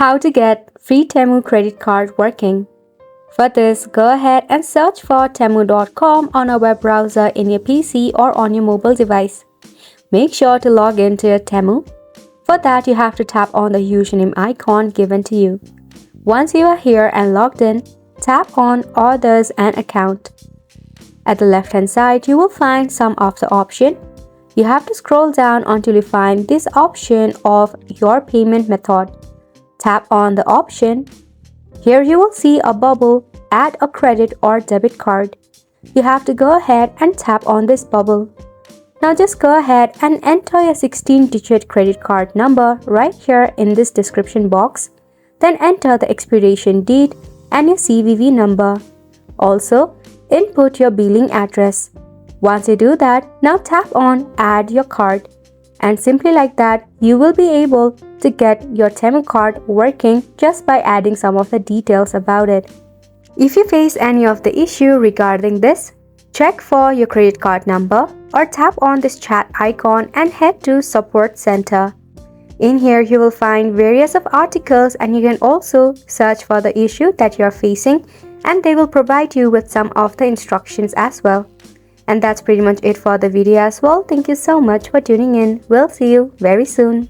How to get free Temu credit card working. For this, go ahead and search for temu.com on a web browser in your PC or on your mobile device. Make sure to log into your Temu. For that, you have to tap on the username icon given to you. Once you are here and logged in, tap on Others and Account. At the left-hand side, you will find some of the options. You have to scroll down until you find this option of your payment method. Tap on the option. Here you will see a bubble, add a credit or debit card. You have to go ahead and tap on this bubble. Now just go ahead and enter your 16-digit credit card number right here in this description box. Then enter the expiration date and your CVV number. Also, input your billing address. Once you do that, now tap on Add your card. And simply like that, you will be able to get your Temu card working just by adding some of the details about it. If you face any of the issue regarding this, check for your credit card number or tap on this chat icon and head to Support Center. In here, you will find various of articles and you can also search for the issue that you are facing and they will provide you with some of the instructions as well. And that's pretty much it for the video as well. Thank you so much for tuning in. We'll see you very soon.